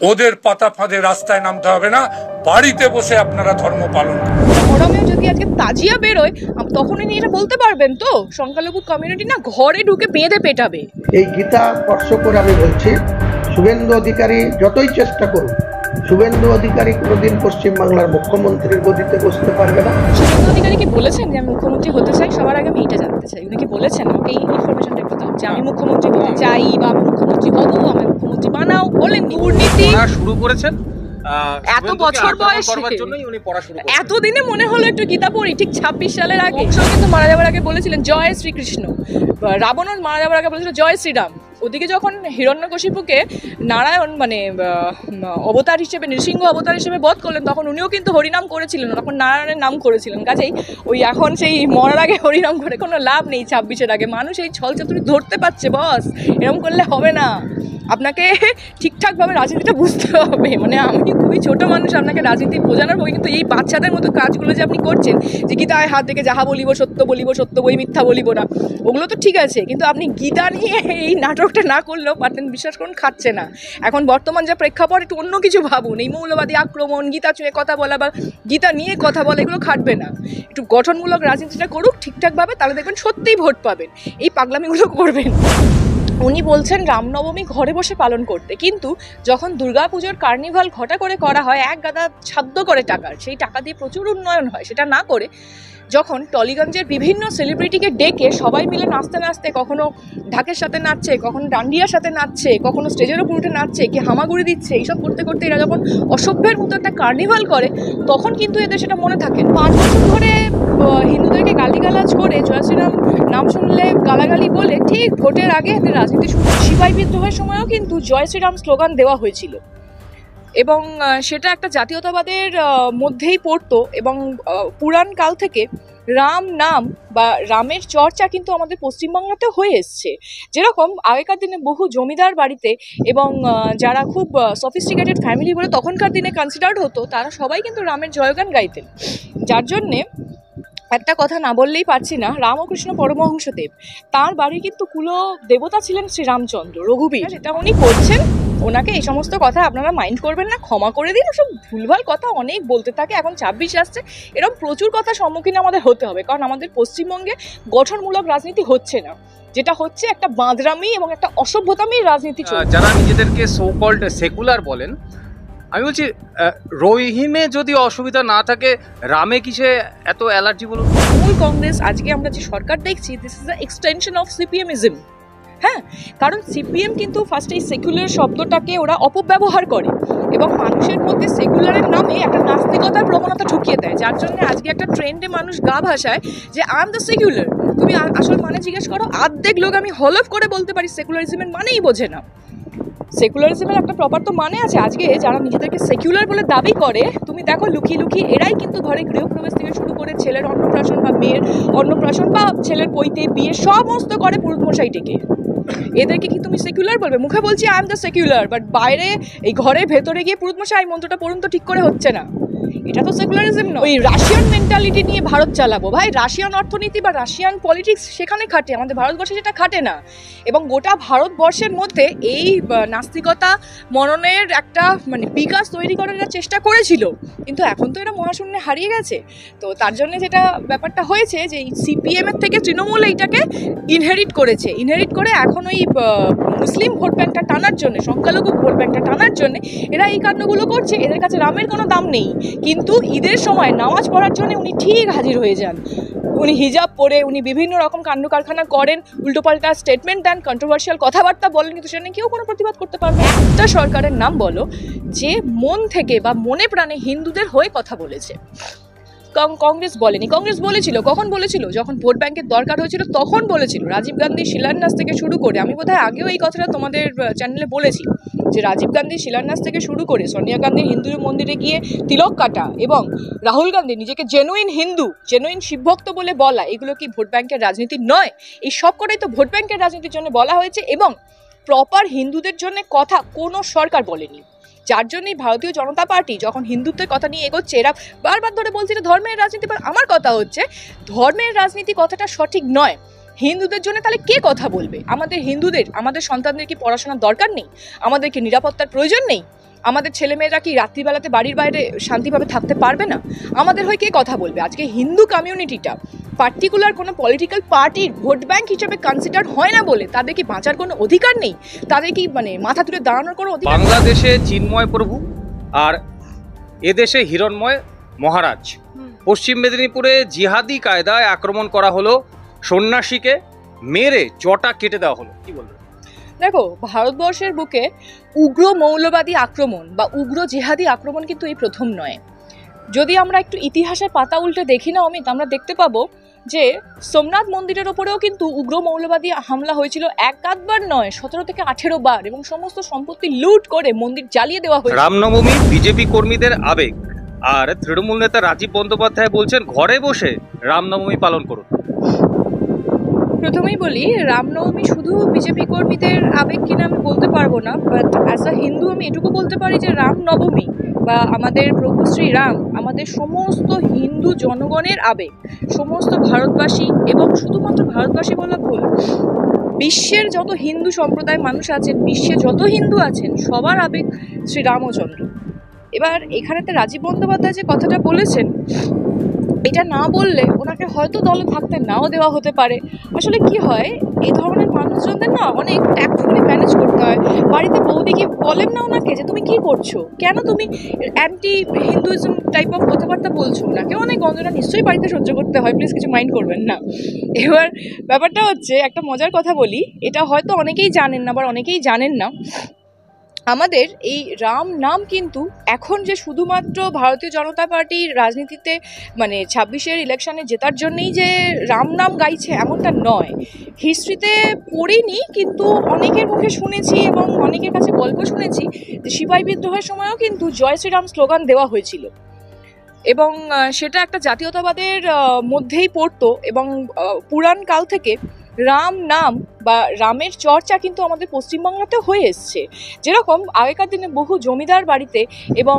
ওদের পাতা ফাঁদে রাস্তায় নামতে হবে না, বাড়িতে বসে আপনারা ধর্ম পালন করুন। গরমেও যদি আজকে তাজিয়া বেরোয় তখন উনি এটা বলতে পারবেন তো সংখ্যালঘু কমিউনিটি না ঘরে ঢুকে বেঁধে পেটাবে। এই গীতা স্পর্শ করে আমি বলছি, শুভেন্দু অধিকারী যতই চেষ্টা করুন, শুভেন্দু অধিকারী কোনোদিন পশ্চিমবাংলার মুখ্যমন্ত্রীর গদিতে বসতে পারবে না। শুভেন্দু অধিকারী কি বলেছেন যে আমি মুখ্যমন্ত্রী হতে চাই? সবার আগে আমি এটা জানতে চাই, উনি কি বলেছেন? আমাকে এই ইনফরমেশনটা একটু দাও যে আমি মুখ্যমন্ত্রী হতে চাই বা আমি মুখ্যমন্ত্রী হবো, আমি মুখ্যমন্ত্রী বানাও। বলেন দুর্নীতি শুরু করেছেন এত বছর বয়সে, এতদিনে মনে হলো একটু গীতা পড়ি। ঠিক 26 সালের আগে কিন্তু মারা যাওয়ার আগে বলেছিলেন জয় শ্রীকৃষ্ণ, রাবণও মারা যাওয়ার আগে বলেছিল জয় শ্রীরাম। ওদিকে যখন হিরণ্যকশিপুকে নারায়ণ মানে অবতার হিসেবে, নৃসিংহ অবতার হিসেবে বধ করলেন, তখন উনিও কিন্তু হরিনাম করেছিলেন, তখন নারায়ণের নাম করেছিলেন। কাজেই ওই এখন সেই মরার আগে হরিনাম করে কোনো লাভ নেই। 26-এর আগে মানুষ এই ছলচাতুরি ধরতে পারছে, বস এরকম করলে হবে না। আপনাকে ঠিকঠাকভাবে রাজনীতিটা বুঝতে হবে। মানে আমি খুবই ছোট মানুষ, আপনাকে রাজনীতি বোঝানোর বই, কিন্তু এই বাচ্চাদের মতো কাজগুলো যে আপনি করছেন, যে গীতায় হাত থেকে যাহা বলিব সত্য বলিব, সত্য বই মিথ্যা বলিব না, ওগুলো তো ঠিক আছে, কিন্তু আপনি গীতা নিয়ে এই নাটকটা না করলেও পারতেন। বিশ্বাস করুন খাচ্ছে না। এখন বর্তমান যা প্রেক্ষাপট, একটু অন্য কিছু ভাবুন। এই মৌলবাদী আক্রমণ, গীতা চুয়ে কথা বলা বা গীতা নিয়ে কথা বলা, এগুলো খাটবে না। একটু গঠনমূলক রাজনীতিটা করুক ঠিকঠাকভাবে, তাহলে দেখবেন সত্যিই ভোট পাবেন। এই পাগলামিগুলো করবেন। উনি বলছেন রামনবমী ঘরে বসে পালন করতে, কিন্তু যখন দুর্গাপুজোর কার্নিভাল ঘটা করে করা হয় এক গাদা ছাদ্য করে টাকার, সেই টাকা দিয়ে প্রচুর উন্নয়ন হয়, সেটা না করে যখন টলিগঞ্জের বিভিন্ন সেলিব্রিটিকে ডেকে সবাই মিলে নাচতে নাচতে, কখনো ঢাকের সাথে নাচছে, কখনো ডান্ডিয়ার সাথে নাচছে, কখনো স্টেজের ওপর উঠে নাচছে, কি হামাগুড়ি দিচ্ছে, এইসব করতে করতে এরা যখন অসভ্যের মতো একটা কার্নিভাল করে, তখন কিন্তু এদের সেটা মনে থাকে। 5 বছর ধরে হিন্দুদেরকে গালিগালাজ করে, জয় শ্রীরাম নাম শুনলে গালাগালি বলে, ঠিক ভোটের আগে এদের রাজনীতি শুরু। সিপাহী বিদ্রোহের সময়ও কিন্তু জয় শ্রীরাম স্লোগান দেওয়া হয়েছিল, এবং সেটা একটা জাতীয়তাবাদের মধ্যেই পড়তো। এবং পুরাণ কাল থেকে রাম নাম বা রামের চর্চা কিন্তু আমাদের পশ্চিমবাংলাতে হয়ে এসছে। যেরকম আগেকার দিনে বহু জমিদার বাড়িতে এবং যারা খুব সফিস্টিকেটেড ফ্যামিলি বলে তখনকার দিনে কনসিডার্ড হতো, তারা সবাই কিন্তু রামের জয়গান গাইতেন। যার জন্যে একটা কথা না বললেই পারছি না, রামকৃষ্ণ পরমহংসদেব, তার বাড়ি কিন্তু কুল দেবতা ছিলেন শ্রীরামচন্দ্র, রঘুবীর। যেটা উনি করছেন, ওনাকে এই সমস্ত কথা আপনারা মাইন্ড করবেন না, ক্ষমা করে দিন। সব ভুলভাল কথা অনেক বলতে থাকে। এখন 26 আসছে, এরকম প্রচুর কথার সম্মুখীন আমাদের হতে হবে, কারণ আমাদের পশ্চিমবঙ্গে গঠনমূলক রাজনীতি হচ্ছে না। যেটা হচ্ছে একটা বাঁদরামি এবং একটা অসভ্যতামির রাজনীতি চলছে। যারা নিজেদেরকে সো কল্ড সেকুলার বলেন, আমি বলছি রহিমে যদি অসুবিধা না থাকে, রামে কিসে এত অ্যালার্জি বলুন? মূল কংগ্রেস, আজকে আমরা যে সরকার দেখছি, this is the extension of CPMism. হ্যাঁ, কারণ সিপিএম কিন্তু ফার্স্ট এই সেকুলার শব্দটাকে ওরা অপব্যবহার করে এবং মানুষের মধ্যে সেকুলারের নামে একটা নাস্তিকতার প্রবণতা ঢুকিয়ে দেয়। যার জন্য আজকে একটা ট্রেন্ডে মানুষ গা ভাসায় যে আই এম দ্য সেকুলার। তুমি আসল মানে জিজ্ঞেস করো, আর্ধেক লোক আমি হলফ করে বলতে পারি সেকুলারিজমের মানেই বোঝে না। সেকুলারিজমের একটা প্রপার তো মানে আছে। আজকে যারা নিজেদেরকে সেকুলার বলে দাবি করে, তুমি দেখো লুকিয়ে লুকিয়ে এরাই কিন্তু ঘরে গৃহপ্রবেশ থেকে শুরু করে ছেলের অন্নপ্রাশন বা মেয়ের অন্নপ্রাশন বা ছেলের পৈতে বিয়ে সমস্ত করে পুরুতমশাই ডেকে। এদেরকে কি তুমি সেকুলার বলবে? মুখে বলছি I am the secular, but বাইরে এই ঘরের ভেতরে গিয়ে পুরুতমশাই মন্ত্রটা পড়ুন তো ঠিক করে হচ্ছে না। এটা তো সেকুলারিজম নয়। ওই রাশিয়ান মেন্টালিটি নিয়ে ভারত চালাবো, ভাই রাশিয়ান অর্থনীতি বা রাশিয়ান পলিটিক্স সেখানে খাটে, আমাদের ভারতবর্ষে সেটা খাটে না। এবং গোটা ভারতবর্ষের মধ্যে এই নাস্তিকতা মননের একটা মানে বিকাশ তৈরি করার চেষ্টা করেছিল, কিন্তু এখন তো এরা মহাশূন্যে হারিয়ে গেছে। তো তার জন্য যেটা ব্যাপারটা হয়েছে যে সিপিএমের থেকে তৃণমূল এইটাকে ইনহেরিট করে এখন ওই মুসলিম ভোট ব্যাংকটা টানার জন্য, সংখ্যালঘু ভোট ব্যাংকটা টানার জন্য এরা এই কাণ্ডগুলো করছে। এদের কাছে রামের কোনো দাম নেই, কিন্তু ঈদের সময় নামাজ পড়ার জন্য উনি ঠিক হাজির হয়ে যান। উনি হিজাব পরে উনি বিভিন্ন রকম কাণ্ড কারখানা করেন, উল্টোপাল্টা স্টেটমেন্ট দেন, কন্ট্রোভার্সিয়াল কথাবার্তা বলেন, কিন্তু সেটা কেউ কোনো প্রতিবাদ করতে পারবে না। একটা সরকারের নাম বলো যে মন থেকে বা মনে প্রাণে হিন্দুদের হয়ে কথা বলেছে। কংগ্রেস বলেনি। কংগ্রেস বলেছিল, কখন বলেছিল? যখন ভোট ব্যাংকের দরকার হয়েছিল তখন বলেছিল। রাজীব গান্ধীর শিলান্যাস থেকে শুরু করে, আমি বোধহয় আগেও এই কথাটা তোমাদের চ্যানেলে বলেছি, যে রাজীব গান্ধীর শিলান্যাস থেকে শুরু করে সোনিয়া গান্ধীর হিন্দু মন্দিরে গিয়ে তিলক কাটা এবং রাহুল গান্ধী নিজেকে জেনুইন হিন্দু, জেনুইন শিবভক্ত বলে বলা, এগুলো কি ভোট ব্যাংকের রাজনীতি নয়? এই সব কটাই তো ভোট ব্যাংকের রাজনীতির জন্য বলা হয়েছে, এবং প্রপার হিন্দুদের জন্য কথা কোনো সরকার বলেনি। যার জন্যই ভারতীয় জনতা পার্টি যখন হিন্দুত্বের কথা নিয়ে এগোচ্ছে, এরা বারবার ধরে বলছে যে ধর্মের রাজনীতি। আমার কথা হচ্ছে ধর্মের রাজনীতি কথাটা সঠিক নয়। হিন্দুদের জন্য তাহলে কে কথা বলবে? আমাদের হিন্দুদের, আমাদের সন্তানদের কি পড়াশোনার দরকার নেই? আমাদের কি নিরাপত্তার প্রয়োজন নেই? আমাদের ছেলেমেয়েরা কি রাত্রিবেলাতে বাড়ির বাইরে শান্তিভাবে থাকতে পারবে না? আমাদের হয়ে কে কথা বলবে? আজকে হিন্দু কমিউনিটিটা পার্টিকুলার কোনো পলিটিক্যাল পার্টির ভোট ব্যাংক হিসেবে কনসিডার হয় না বলে তাদের কি বাঁচার কোনো অধিকার নেই? তাদের কি মানে মাথা তুলে দাঁড়ানোর কোনো অধিকার? বাংলাদেশে চিন্ময় প্রভু আর এদেশে হিরণময় মহারাজ। পশ্চিম মেদিনীপুরে জিহাদি কায়দায় আক্রমণ করা হলো, সন্ন্যাসীকে মেরে জটা কেটে দেওয়া হলো, কি বলবো? দেখো, ভারতবর্ষের বুকে উগ্র মৌলবাদী আক্রমণ বা উগ্র জিহাদি আক্রমণ কিন্তু এই প্রথম নয়। যদি আমরা একটু ইতিহাসের পাতা উল্টে দেখি না অমিত, আমরা দেখতে পাবো যে সোমনাথ মন্দিরের ওপরেও কিন্তু উগ্র মৌলবাদী হামলা হয়েছিল, একবার নয় 17 থেকে 18 বার, এবং সমস্ত সম্পত্তি লুট করে মন্দির জ্বালিয়ে দেওয়া হয়েছিল। রামনবমী বিজেপি কর্মীদের আবেগ, আর তৃণমূল নেতা রাজীব বন্দ্যোপাধ্যায় বলছেন ঘরে বসে রামনবমী পালন করুন। প্রথমেই বলি, রামনবমী শুধু বিজেপি কর্মীদের আবেগ কিনা আমি বলতে পারবো না, বাট অ্যাজ আ হিন্দু আমি এটুকু বলতে পারি যে রামনবমী বা আমাদের প্রভু শ্রী রাম আমাদের সমস্ত হিন্দু জনগণের আবেগ, সমস্ত ভারতবাসী, এবং শুধুমাত্র ভারতবাসী বলা ভুল, বিশ্বের যত হিন্দু সম্প্রদায় মানুষ আছেন, বিশ্বে যত হিন্দু আছেন, সবার আবেগ শ্রী রামচন্দ্র। এবার এখানেতে রাজীব বন্দ্যোপাধ্যায় যে কথাটা বলেছেন, এটা না বললে ওনাকে হয়তো দলে থাকতে নাও দেওয়া হতে পারে। আসলে কি হয়, এই ধরনের মানুষজনদের না অনেক ট্যাক্টফুলি ম্যানেজ করতে হয়। বাড়িতে বৌদিকে বলেন না ওনাকে যে তুমি কি করছো, কেন তুমি অ্যান্টি হিন্দুইজম টাইপ অফ কথাবার্তা বলছো, ওনাকে অনেক গন্ধটা নিশ্চয়ই বাড়িতে সহ্য করতে হয়, প্লিজ কিছু মাইন্ড করবেন না। এবার ব্যাপারটা হচ্ছে, একটা মজার কথা বলি, এটা হয়তো অনেকেই জানেন না, আবার অনেকেই জানেন না, আমাদের এই রাম নাম কিন্তু এখন যে শুধুমাত্র ভারতীয় জনতা পার্টির রাজনীতিতে মানে 26-এর ইলেকশনে জেতার জন্যই যে রাম নাম গাইছে এমনটা নয়। হিস্ট্রিতে পড়িনি, কিন্তু অনেকের মুখে শুনেছি এবং অনেকের কাছে গল্প শুনেছি যে সিপাহী বিদ্রোহের সময়ও কিন্তু জয় শ্রীরাম স্লোগান দেওয়া হয়েছিল, এবং সেটা একটা জাতীয়তাবাদের মধ্যেই পড়তো, এবং পুরাণ কাল থেকে রাম নাম বা রামের চর্চা কিন্তু আমাদের পশ্চিমবাংলাতেও হয়ে এসছে। যেরকম আগেকার দিনে বহু জমিদার বাড়িতে এবং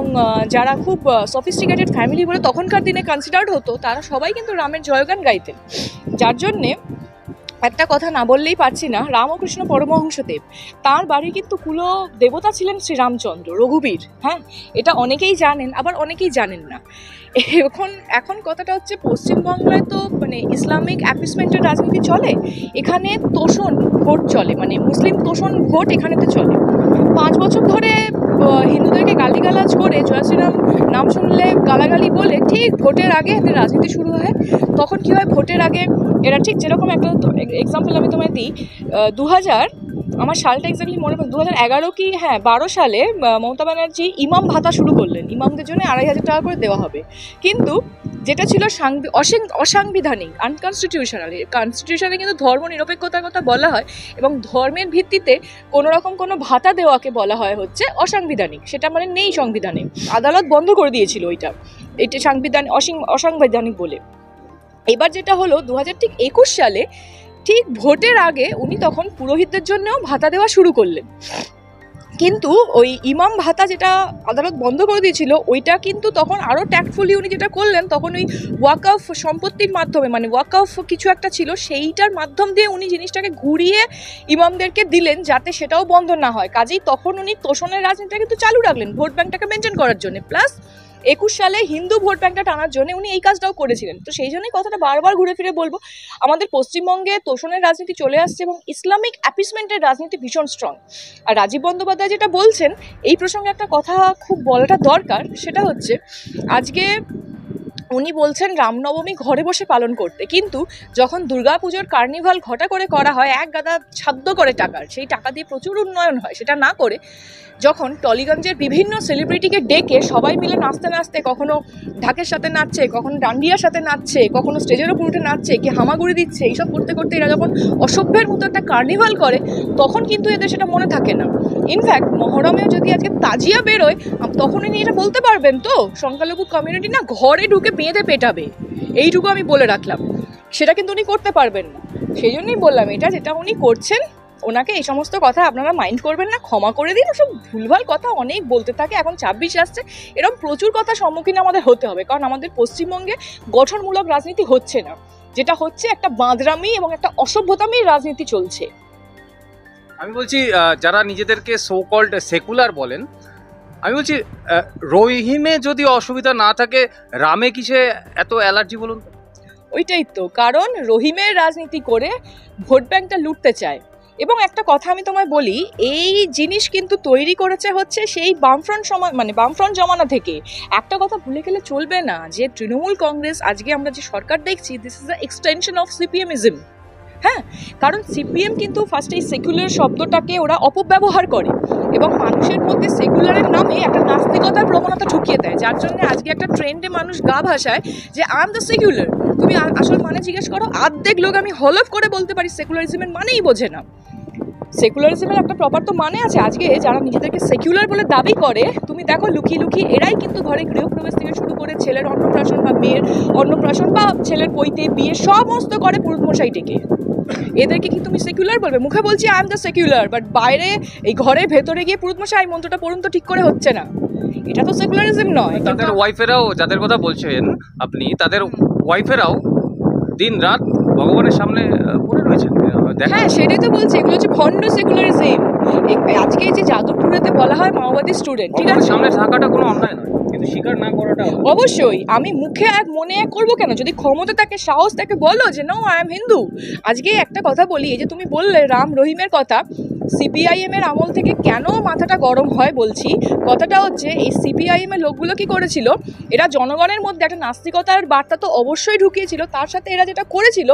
যারা খুব সফিস্টিকেটেড ফ্যামিলি বলে তখনকার দিনে কনসিডার্ড হতো, তারা সবাই কিন্তু রামের জয়গান গাইতেন। যার জন্যে একটা কথা না বললেই পারছি না, রামকৃষ্ণ পরমহংসদেব, তার বাড়ির কিন্তু কুল দেবতা ছিলেন শ্রীরামচন্দ্র, রঘুবীর। হ্যাঁ, এটা অনেকেই জানেন, আবার অনেকেই জানেন না। এখন কথাটা হচ্ছে, পশ্চিমবাংলায় তো মানে ইসলামিক অ্যাপিসমেন্টের রাজনীতি চলে, এখানে তোষণ ভোট চলে, মানে মুসলিম তোষণ ভোট এখানেতে চলে। 5 বছর ধরে হিন্দুদেরকে গালিগালাজ করে, জয় শ্রীরাম নাম শুনলে গালাগালি বলে, ঠিক ভোটের আগে এদের রাজনীতি শুরু হয়। তখন কি হয়, ভোটের আগে এরা ঠিক যেরকম একটা এক্সাম্পল আমি তোমায় দিই, 2000, আমার সালটা এক্স্যাক্টলি মনে পড়ে, 2011 কি 12 সালে মমতা ব্যানার্জি ইমাম ভাতা শুরু করলেন, ইমামদের জন্য 2500 টাকা করে দেওয়া হবে। কিন্তু যেটা ছিল অসাংবিধানিক, আনকনস্টিটিউশনাল, কনস্টিটিউশনে কিন্তু ধর্ম নিরপেক্ষতার কথা বলা হয়, এবং ধর্মের ভিত্তিতে কোনো রকম কোনো ভাতা দেওয়াকে বলা হয় হচ্ছে অসাংবিধানিক, সেটা মানে নেই সংবিধানে। আদালত বন্ধ করে দিয়েছিল এটা অসাংবিধানিক বলে। এবার যেটা হলো 2021 সালে ঠিক ভোটের আগে উনি তখন পুরোহিতদের জন্যও ভাতা দেওয়া শুরু করলেন, কিন্তু ওই ইমাম ভাতা যেটা আদালত বন্ধ করে দিয়েছিল, ওইটা কিন্তু তখন আরও ট্যাক্টফুলি উনি যেটা করলেন, তখন ওই ওয়াকফ সম্পত্তির মাধ্যমে, মানে ওয়াকফ কিছু একটা ছিল, সেইটার মাধ্যম দিয়ে উনি জিনিসটাকে ঘুরিয়ে ইমামদেরকে দিলেন, যাতে সেটাও বন্ধ না হয়। কাজেই তখন উনি তোষণের রাজনীতিটা কিন্তু চালু রাখলেন ভোট ব্যাংকটাকে মেনটেন করার জন্য, প্লাস 21 সালে হিন্দু ভোট ব্যাংকটা টানার জন্য উনি এই কাজটাও করেছিলেন। তো সেই জন্যই কথাটা বারবার ঘুরে ফিরে বলবো, আমাদের পশ্চিমবঙ্গে তোষণের রাজনীতি চলে আসছে এবং ইসলামিক অ্যাপিসমেন্টের রাজনীতি ভীষণ স্ট্রং। আর রাজীব বন্দ্যোপাধ্যায় যেটা বলছেন, এই প্রসঙ্গে একটা কথা খুব বলাটা দরকার, সেটা হচ্ছে আজকে উনি বলছেন রামনবমী ঘরে বসে পালন করতে, কিন্তু যখন দুর্গাপুজোর কার্নিভাল ঘটা করে করা হয়, এক গাদা ছাদ্য করে টাকার, সেই টাকা দিয়ে প্রচুর উন্নয়ন হয়, সেটা না করে যখন টলিগঞ্জের বিভিন্ন সেলিব্রিটিকে ডেকে সবাই মিলে নাচতে নাচতে, কখনো ঢাকের সাথে নাচছে, কখনো ডান্ডিয়ার সাথে নাচছে, কখনো স্টেজের ওপর উঠে নাচছে, কি হামাগুড়ি দিচ্ছে, এইসব করতে করতে এরা যখন অসভ্যের মতো একটা কার্নিভাল করে, তখন কিন্তু এদের সেটা মনে থাকে না। ইনফ্যাক্ট মহরমেও যদি আজকে তাজিয়া বেরোয়, তখন ইনি এটা বলতে পারবেন তো, সংখ্যালঘু কমিউনিটি না ঘরে ঢুকে বেঁধে পেটাবে, এইটুকু আমি বলে রাখলাম। সেটা কিন্তু উনি করতে পারবেন না, সেই জন্যই বললাম এটা যেটা উনি করছেন, ওনাকে এই সমস্ত কথা আপনারা মাইন্ড করবেন না, ক্ষমা করে দিন। ওসব ভুলভাল কথা অনেক বলতে থাকে, এখন 26 আসছে, এরকম প্রচুর কথা সম্মুখীন আমাদের হতে হবে, কারণ আমাদের পশ্চিমবঙ্গে গঠনমূলক রাজনীতি হচ্ছে না, যেটা হচ্ছে একটা বাঁদরামি এবং একটা অসভ্যতামির রাজনীতি চলছে। আমি বলছি, যারা নিজেদেরকে সো কল্ড সেকুলার বলেন, আমি বলছি রহিমে যদি অসুবিধা না থাকে, রামে কিসে এত অ্যালার্জি বলুন তো? ওইটাই তো কারণ, রহিমের রাজনীতি করে ভোট ব্যাংকটা লুটতে চায়। এবং একটা কথা আমি তোমায় বলি, এই জিনিস কিন্তু তৈরি করেছে হচ্ছে সেই বামফ্রন্ট সময়, মানে বামফ্রন্ট জমানা থেকে। একটা কথা ভুলে গেলে চলবে না, যে তৃণমূল কংগ্রেস আজকে আমরা যে সরকার দেখছি, this is the extension of CPMism. হ্যাঁ, কারণ সিপিএম কিন্তু ফার্স্ট এই সেকুলার শব্দটাকে ওরা অপব্যবহার করে এবং মানুষের মধ্যে সেকুলারের নামে একটা নাস্তিকতার প্রবণতা ঢুকিয়ে দেয়, যার জন্য আজকে একটা ট্রেন্ডে মানুষ গা ভাসায় যে আই এম দ্য সেকুলার। তুমি আসল মানে জিজ্ঞেস করো, অর্ধেক লোক আমি হলফ করে বলতে পারি সেকুলারিজমের মানেই বোঝে না। সেকুলারিজমের একটা প্রপার তো মানে আছে। আজকে যারা নিজেদেরকে সেকুলার বলে দাবি করে, তুমি দেখো লুকিয়ে লুকিয়ে এরাই কিন্তু ঘরে গৃহপ্রবেশ থেকে শুরু করে ছেলের অন্নপ্রাশন বা মেয়ের অন্নপ্রাশন বা ছেলের পৈতে বিয়ে সমস্ত করে পুরুষ মশাই ডেকে। এদেরকে কি তুমি সেকুলার বলবে? মুখে বলছি I am the secular, but বাইরে এই ঘরে ভেতরে গিয়ে পুরুষ মশাই মন্ত্রটা পড়ুন তো ঠিক করে হচ্ছে না। এটা তো সেকুলারিজম নয়। তাদের ওয়াইফেরাও, যাদের কথা বলছেন আপনি, তাদের ওয়াইফেরাও দিন রাত ভগবানের সামনে পড়ে রয়েছেন। হ্যাঁ, সেটাই তো বলছি, এগুলো হচ্ছে ভণ্ড সেকুলারিজম। আজকে যে যাদবপুরেতে বলা হয় মাওবাদী স্টুডেন্ট, ঠিক আছে, সামনে থাকাটা কোনো অন্যায় নয়, কিন্তু স্বীকার না করাটা অবশ্যই। আমি মুখে এক মনে এক করবো কেন? যদি ক্ষমতা থাকে, সাহস থাকে, বলো যে নো আই এম হিন্দু। আজকে একটা কথা বলি, এই যে তুমি বললে রাম রহিমের কথা, সিপিআইএম এর আমল থেকে কেন মাথাটা গরম হয় বলছি। কথাটা হচ্ছে, এই সিপিআইএম এর লোকগুলো কি করেছিল, এরা জনগণের মধ্যে একটা নাস্তিকতার বার্তা তো অবশ্যই ঢুকিয়েছিল, তার সাথে এরা যেটা করেছিল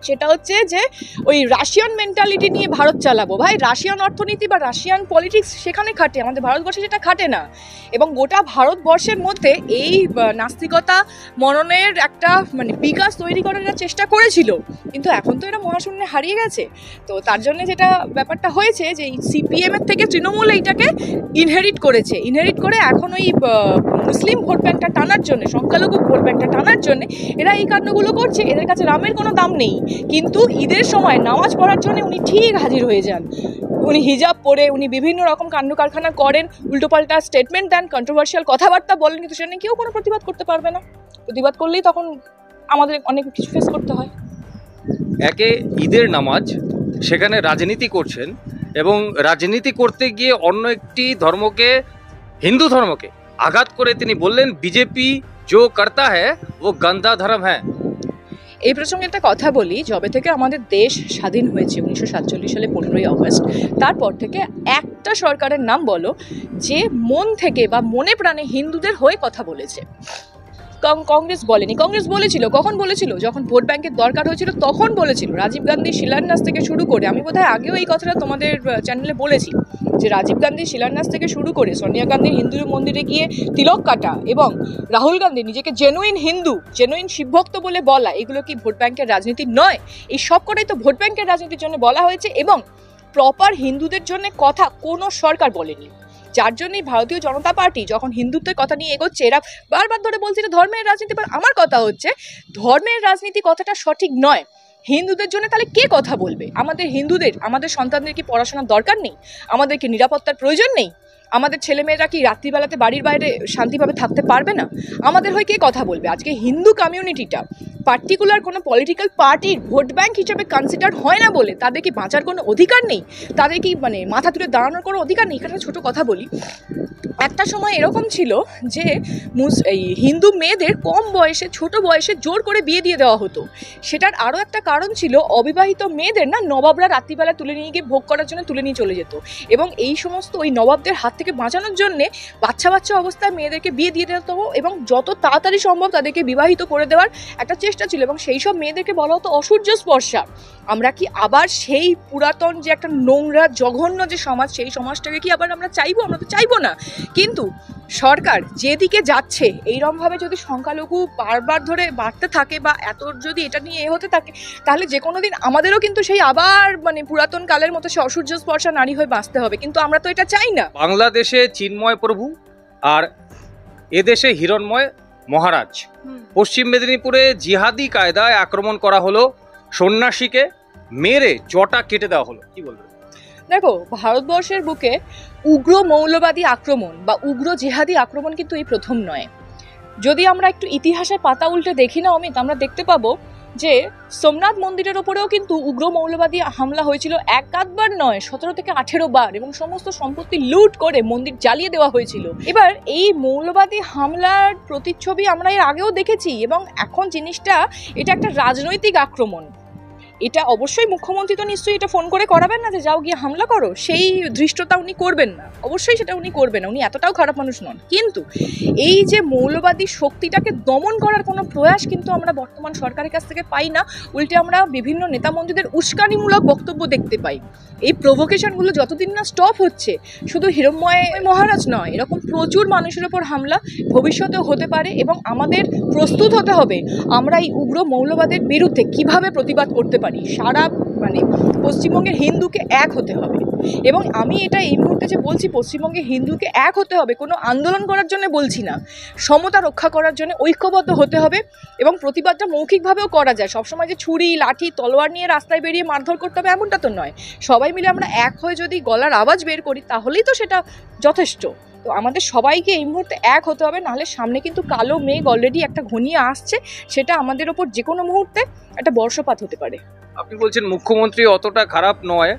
সেটা হচ্ছে যে ওই রাশিয়ান মেন্টালিটি নিয়ে ভারত চালাবো। ভাই, রাশিয়ান অর্থনীতি বা রাশিয়ান পলিটিক্স সেখানে খাটে, আমাদের ভারতবর্ষে সেটা খাটে না। এবং গোটা ভারতবর্ষের মধ্যে এই নাস্তিকতা মননের একটা মানে বিকাশ তৈরি করার চেষ্টা করেছিল, কিন্তু এখন তো এরা মহাশূন্যে হারিয়ে গেছে। তো তার জন্য যেটা ব্যাপারটা হয়েছে যে এই সিপিএম এর থেকে তৃণমূল এইটাকে ইনহেরিট করেছে। ইনহেরিট করে এখন ওই মুসলিম ভোট ব্যাংকটা টানার জন্য, সংখ্যালঘু ভোট ব্যাংকটা টানার জন্য এরা এই কাণ্ডগুলো করছে। এদের কাছে রামের কোনো দাম নেই, কিন্তু ঈদের সময় নামাজ পড়ার জন্য উনি ঠিক হাজির হয়ে যান। উনি হিজাব পরে উনি বিভিন্ন রকম কাণ্ড কারখানা করেন, উল্টোপাল্টা স্টেটমেন্ট দেন, কন্ট্রোভার্সিয়াল কথাবার্তা বলেন, কিন্তু সেটা নিয়ে কেউ কোনো প্রতিবাদ করতে পারবে না। প্রতিবাদ করলেই তখন আমাদের অনেক কিছু ফেস করতে হয়। একে ঈদের নামাজ, সেখানে রাজনীতি করছেন, এবং রাজনীতি করতে গিয়ে অন্য একটি ধর্মকে, হিন্দু ধর্মকে আঘাত করে তিনি বললেন, বিজেপি जो करता है वो गंदा धर्म है। এই প্রসঙ্গে একটা কথা বলি, যবে থেকে আমাদের দেশ স্বাধীন হয়েছে 1947 সালে 15ই আগস্ট, তারপর থেকে একটা সরকারের নাম বলো যে মন থেকে বা মনে প্রাণে হিন্দুদের হয়ে কথা বলেছে। কংগ্রেস বলেনি। কংগ্রেস বলেছিল, কখন বলেছিল? যখন ভোট ব্যাংকের দরকার হয়েছিল তখন বলেছিল। রাজীব গান্ধী শিলান্যাস থেকে শুরু করে, আমি বোধহয় আগেও এই কথাটা তোমাদের চ্যানেলে বলেছি, যে রাজীব গান্ধীর শিলান্যাস থেকে শুরু করে সোনিয়া গান্ধীর হিন্দু মন্দিরে গিয়ে তিলক কাটা এবং রাহুল গান্ধী নিজেকে জেনুইন হিন্দু, জেনুইন শিবভক্ত বলে বলা, এগুলো কি ভোট ব্যাংকের রাজনীতি নয়? এই সব কটাই তো ভোট ব্যাংকের রাজনীতির জন্য বলা হয়েছে, এবং প্রপার হিন্দুদের জন্য কথা কোনো সরকার বলেনি। যার জন্যই ভারতীয় জনতা পার্টি যখন হিন্দুত্বের কথা নিয়ে এগোচ্ছে, এরা বারবার ধরে বলছে যে ধর্মের রাজনীতি। আমার কথা হচ্ছে, ধর্মের রাজনীতি কথাটা সঠিক নয়। হিন্দুদের জন্য তাহলে কে কথা বলবে? আমাদের হিন্দুদের, আমাদের সন্তানদের কি পড়াশোনার দরকার নেই? আমাদের কি নিরাপত্তার প্রয়োজন নেই? আমাদের ছেলেমেয়েরা কি রাত্রিবেলাতে বাড়ির বাইরে শান্তিভাবে থাকতে পারবে না? আমাদের হয়ে কে কথা বলবে? আজকে হিন্দু কমিউনিটিটা পার্টিকুলার কোনো পলিটিক্যাল পার্টির ভোট ব্যাংক হিসেবে কনসিডার হয় না বলে তাদের কি বাঁচার কোনো অধিকার নেই? তাদের কি মানে মাথা তুলে দাঁড়ানোর কোনো অধিকার নেই? এখানে ছোটো কথা বলি, একটা সময় এরকম ছিল যে এই হিন্দু মেয়েদের কম বয়সে, ছোট বয়সে জোর করে বিয়ে দিয়ে দেওয়া হতো। সেটার আরও একটা কারণ ছিল, অবিবাহিত মেয়েদের না নবাবরা রাত্রিবেলা তুলে নিয়ে গিয়ে ভোগ করার জন্য তুলে নিয়ে চলে যেত, এবং এই সমস্ত ওই নবাবদের হাত থেকে বাঁচানোর জন্যে বাচ্চা বাচ্চা অবস্থায় মেয়েদেরকে বিয়ে দিয়ে দিতে হতো, এবং যত তাড়াতাড়ি সম্ভব তাদেরকে বিবাহিত করে দেওয়ার একটা চেষ্টা ছিল, এবং সেই সব মেয়েদেরকে বলা হতো অসূর্য স্পর্শা। আমরা কি আবার সেই পুরাতন যে একটা নোংরা জঘন্য যে সমাজ, সেই সমাজটাকে কি আবার আমরা চাইবো? আমরা তো চাইবো না। কিন্তু সরকার যেদিকে যাচ্ছে, এইরকমভাবে যদি সংখ্যালঘু বারবার ধরে বাড়তে থাকে বা এত যদি এটা নিয়ে হতে থাকে, তাহলে যে কোনো দিন আমাদেরও কিন্তু সেই আবার মানে পুরাতন কালের মতো সে অসূর্য স্পর্শা নারী হয়ে বাঁচতে হবে, কিন্তু আমরা তো এটা চাই না। বাংলাদেশে চিন্ময় প্রভু আর এদেশে হিরণময় মহারাজ। পশ্চিম মেদিনীপুরে জিহাদি কায়দায় আক্রমণ করা হলো, সন্ন্যাসীকে মেরে জটা কেটে দেওয়া হলো, কি বলবেন? দেখো, ভারতবর্ষের বুকে উগ্র মৌলবাদী আক্রমণ বা উগ্র জিহাদি আক্রমণ কিন্তু এই প্রথম নয়। যদি আমরা একটু ইতিহাসের পাতা উল্টে দেখি না অমিত, আমরা দেখতে পাবো যে সোমনাথ মন্দিরের ওপরেও কিন্তু উগ্র মৌলবাদী হামলা হয়েছিল, একবার নয় 17 থেকে 18 বার, এবং সমস্ত সম্পত্তি লুট করে মন্দির জ্বালিয়ে দেওয়া হয়েছিল। এবার এই মৌলবাদী হামলার প্রতিচ্ছবি আমরা এর আগেও দেখেছি, এবং এখন জিনিসটা এটা একটা রাজনৈতিক আক্রমণ। এটা অবশ্যই মুখ্যমন্ত্রী তো নিশ্চয়ই এটা ফোন করে করাবেন না যে যাও গিয়ে হামলা করো, সেই ধৃষ্টতা উনি করবেন না, অবশ্যই সেটা উনি করবেন না, উনি এতটাও খারাপ মানুষ নন। কিন্তু এই যে মৌলবাদী শক্তিটাকে দমন করার কোনো প্রয়াস কিন্তু আমরা বর্তমান সরকারের কাছ থেকে পাই না, উল্টে আমরা বিভিন্ন নেতামন্ত্রীদের উস্কানিমূলক বক্তব্য দেখতে পাই। এই প্রভোকেশনগুলো যতদিন না স্টপ হচ্ছে, শুধু হিরণ্ময় মহারাজ নয়, এরকম প্রচুর মানুষের ওপর হামলা ভবিষ্যতেও হতে পারে, এবং আমাদের প্রস্তুত হতে হবে আমরা এই উগ্র মৌলবাদের বিরুদ্ধে কিভাবে প্রতিবাদ করতে পারি। সারা পশ্চিমবঙ্গের হিন্দুকে এক হতে হবে, এবং আমি এটা এই মুহূর্তে যে বলছি পশ্চিমবঙ্গে হিন্দুকে এক হতে হবে, কোনো আন্দোলন করার জন্য বলছি না, সমতা রক্ষা করার জন্য ঐক্যবদ্ধ হতে হবে, এবং প্রতিবাদটা মৌখিকভাবেও করা যায়। সবসময় যে ছুরি লাঠি তলোয়ার নিয়ে রাস্তায় বেরিয়ে মারধর করতে হবে এমনটা তো নয়, সবাই মিলে আমরা এক হয়ে যদি গলার আওয়াজ বের করি তাহলেই তো সেটা যথেষ্ট। তো আমাদের সবাইকে এই মুহূর্তে এক হতে হবে, নাহলে সামনে কিন্তু কালো মেঘ অলরেডি একটা ঘনিয়ে আসছে, সেটা আমাদের ওপর যে কোনো মুহূর্তে একটা বর্ষপাত হতে পারে। আপনি বলছেন মুখ্যমন্ত্রী অতটা খারাপ নয়,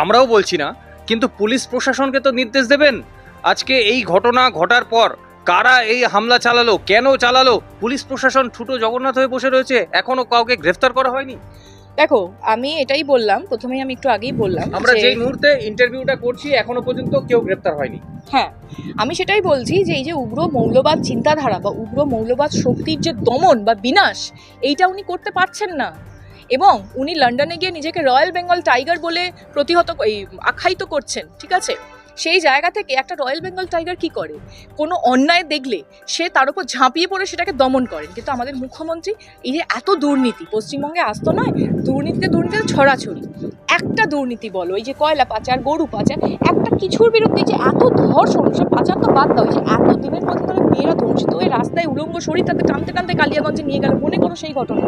আমরাও বলছি না, কিন্তু পুলিশ প্রশাসনকে তো নির্দেশ দেবেন। আজকে এই ঘটনা ঘটার পর কারা এই হামলা চালালো, কেন চালালো, পুলিশ প্রশাসন ছোট জগন্নাথ হয়ে বসে রয়েছে, এখনো কাউকে গ্রেফতার করা হয়নি। দেখো, আমি এটাই বললাম, প্রথমেই আমি একটু আগেই বললাম, আমরা যে মুহূর্তে ইন্টারভিউটা করছি এখনো পর্যন্ত কেউ গ্রেফতার হয়নি। হ্যাঁ, আমি সেটাই বলছি যে এই যে উগ্র মৌলবাদ চিন্তাধারা বা উগ্র মৌলবাদ শক্তির যে দমন বা বিনাশ, এইটা উনি করতে পারছেন না, এবং উনি লন্ডনে গিয়ে নিজেকে রয়্যাল বেঙ্গল টাইগার বলে আখ্যায়িত করছেন। ঠিক আছে, সেই জায়গা থেকে একটা রয়্যাল বেঙ্গল টাইগার কি করে, কোনো অন্যায় দেখলে সে তার উপর ঝাঁপিয়ে পড়ে সেটাকে দমন করেন। কিন্তু আমাদের মুখ্যমন্ত্রী এই যে এত দুর্নীতি পশ্চিমবঙ্গে আসতো নয়, দুর্নীতিতে ছড়াছড়ি, একটা দুর্নীতি বলো, এই যে কয়লা পাচার, গরু পাচার, একটা কিছুর বিরুদ্ধে যে এত ধর্ষণ, সে পাচার তো বাদ দাও, যে এত দিনের মধ্যে ধরে মেয়েরা ধর্ষিত হয়ে রাস্তায় উলঙ্গ শরীর তাদের টানতে টানতে কালিয়াগঞ্জে নিয়ে গেল, মনে করো সেই ঘটনা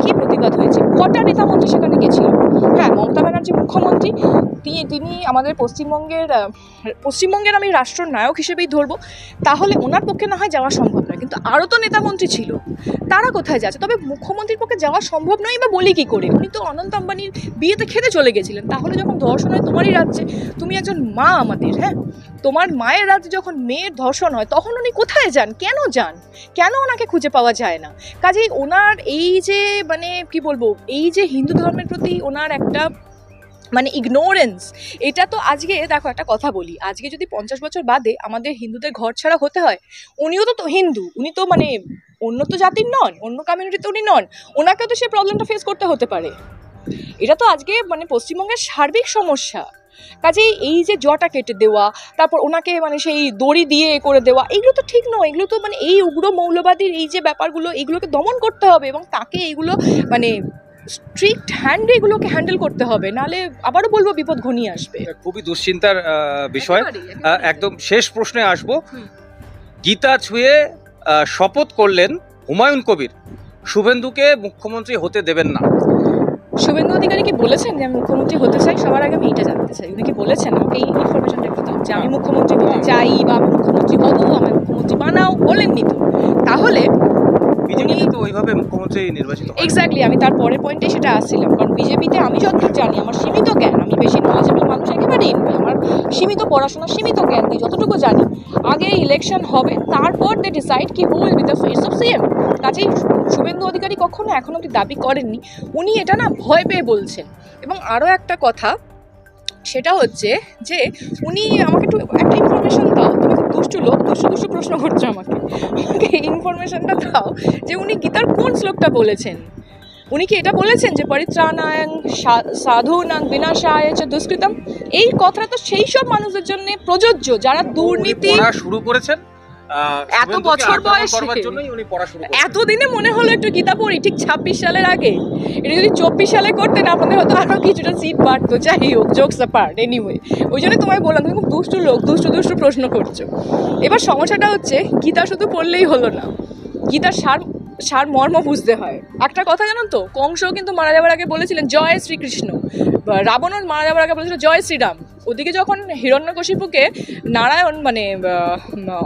কি প্রতিবাদ হয়েছে, কটা নেতামন্ত্রী সেখানে গেছিল। হ্যাঁ, মমতা ব্যানার্জি মুখ্যমন্ত্রী, তিনি আমাদের পশ্চিমবঙ্গের আমি রাষ্ট্রনায়ক হিসেবেই ধরবো, তাহলে ওনার পক্ষে না হয় যাওয়া সম্ভব নয়, কিন্তু আরও তো নেতামন্ত্রী ছিল, তারা কোথায় যাচ্ছে? তবে মুখ্যমন্ত্রীর পক্ষে যাওয়া সম্ভব নয় বা বলি কি করে, উনি তো অনন্ত আম্বানির বিয়েতে খেতে চলে গেছিলেন। তাহলে যখন ধর্ষণ হয় তোমারই রাজ্যে, তুমি একজন মা আমাদের, হ্যাঁ, তোমার মায়ের রাজ্যে যখন মেয়ের ধর্ষণ হয় তখন উনি কোথায় যান, কেন ওনাকে খুঁজে পাওয়া যায় না? কাজেই ওনার এই যে কি বলবো, এই যে হিন্দু ধর্মের প্রতি ওনার একটা ইগনোরেন্স, এটা তো আজকে দেখো একটা কথা বলি, আজকে যদি 50 বছর বাদে আমাদের হিন্দুদের ঘর ছাড়া হতে হয়, উনিও তো হিন্দু, উনি তো অন্য তো জাতির নন, অন্য কমিউনিটিতে উনি নন, ওনাকেও তো সেই প্রবলেমটা ফেস করতে হতে পারে। এটা তো আজকে পশ্চিমবঙ্গের সার্বিক সমস্যা। কাজেই এই যে জটা কেটে দেওয়া, তারপর ওনাকে সেই দড়ি দিয়ে করে দেওয়া, এগুলো তো ঠিক নয়, এগুলো তো এই উগ্র মৌলবাদীর এই যে ব্যাপারগুলো, এগুলোকে দমন করতে হবে, এবং তাকে এগুলো স্ট্রিক্ট এগুলোকে হ্যান্ডেল করতে হবে, নাহলে আবারও বলবো বিপদ ঘনিয়ে আসবে। খুবই দুশ্চিন্তার বিষয়। একদম শেষ প্রশ্নে আসবো। গীতা ছুঁয়ে শপথ করলেন হুমায়ুন কবির, শুভেন্দুকে মুখ্যমন্ত্রী হতে দেবেন না। শুভেন্দু অধিকারী কি বলেছেন যে আমি মুখ্যমন্ত্রী হতে চাই? সবার আগে আমি এটা জানতে চাই, উনি কি বলেছেন? আমাকে এই ইনফরমেশনটা একটু দাও যে আমি মুখ্যমন্ত্রী হতে চাই বা আমি মুখ্যমন্ত্রী হবো, আমি মুখ্যমন্ত্রী বানাও, বলেননি তো। তাহলে বিজেপি তো ওইভাবে মুখ্যমন্ত্রী নির্বাচিত। এক্স্যাক্টলি, আমি তার পরের পয়েন্টে সেটা আসছিলাম, কারণ বিজেপিতে আমি যতদূর জানি, আমার সীমিত জ্ঞান, আমি বেশি নলেজেবল মানুষ একেবারেই নই, আমার সীমিত পড়াশোনা, সীমিত জ্ঞান দিয়ে যতটুকু জানি, আগে ইলেকশন হবে, তারপর দে ডিসাইড কি who will be the face of CM. কাজেই শুভেন্দু অধিকারী কখনো এখনো অব্দি দাবি করেননি, উনি এটা না ভয় পেয়ে বলছেন। এবং আরও একটা কথা, সেটা হচ্ছে যে উনি আমাকে একটা ইনফরমেশন দাও, তুমি খুব দুষ্টু লোক, দুষ্টু প্রশ্ন করছো আমাকে ইনফরমেশনটা দাও যে উনি গীতার কোন শ্লোকটা বলেছেন। উনি কি এটা বলেছেন যে পরিত্রাণায়ং সাধুনাং বিনাশায় চ দুষ্কৃতম? এই কথাটা তো সেই সব মানুষদের জন্য প্রযোজ্য যারা দুর্নীতি শুরু করেছেন, এত বছর বয়সে, এতদিনে মনে হলো একটু গীতা পড়ি, ঠিক 26 সালের আগে। এটা যদি 24 সালে করতেন আপনাদের হয়তো আরও কিছুটা সিট বাড়তো। যাই হোক, জোকস অ্যাপার্ট, এনিওয়ে, ওই জন্য তোমায় বললাম তুমি খুব দুষ্টু লোক, দুষ্টু প্রশ্ন করছো। এবার সমস্যাটা হচ্ছে গীতা শুধু পড়লেই হলো না, গীতার সার মর্ম বুঝতে হয়। একটা কথা জানো তো, কংসও কিন্তু মারা যাওয়ার আগে বলেছিলেন জয় শ্রীকৃষ্ণ, রাবণও মারা যাওয়ার আগে বলেছিল জয় শ্রীরাম। ওদিকে যখন হিরণ্যকশিপুকে নারায়ণ মানে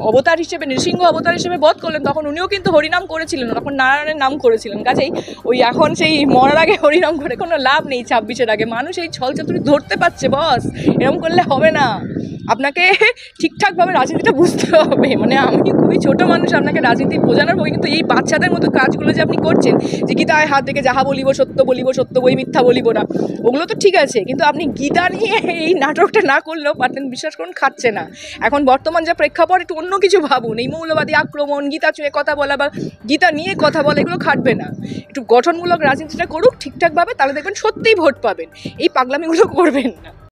অবতার হিসেবে, নৃসিংহ অবতার হিসেবে বধ করলেন, তখন উনিও কিন্তু হরিনাম করেছিলেন, তখন নারায়ণের নাম করেছিলেন। কাজেই ওই এখন সেই মরার আগে হরিনাম করে কোনো লাভ নেই। 26-এর আগে মানুষ এই ছলচাতুরি ধরতে পারছে বস, এরকম করলে হবে না। আপনাকে ঠিকঠাকভাবে রাজনীতিটা বুঝতে হবে। মানে আমি খুবই ছোট মানুষ, আপনাকে রাজনীতি বোঝানোর হবে, কিন্তু এই বাচ্চাদের মতো কাজগুলো যে আপনি করছেন, যে গীতায় হাত থেকে যাহা বলিব সত্য বই মিথ্যা বলিব না, ওগুলো তো ঠিক আছে, কিন্তু আপনি গীতা নিয়ে এই নাটকটা না করলেও পারতেন। বিশ্বাস করুন, খাচ্ছে না। এখন বর্তমান যা প্রেক্ষাপট, একটু অন্য কিছু ভাবুন। এই মৌলবাদী আক্রমণ, গীতা ছুঁয়ে কথা বলা বা গীতা নিয়ে কথা বলা, এগুলো খাটবে না। একটু গঠনমূলক রাজনীতিটা করুক ঠিকঠাকভাবে, তাহলে দেখবেন সত্যিই ভোট পাবেন। এই পাগলামিগুলো করবেন না।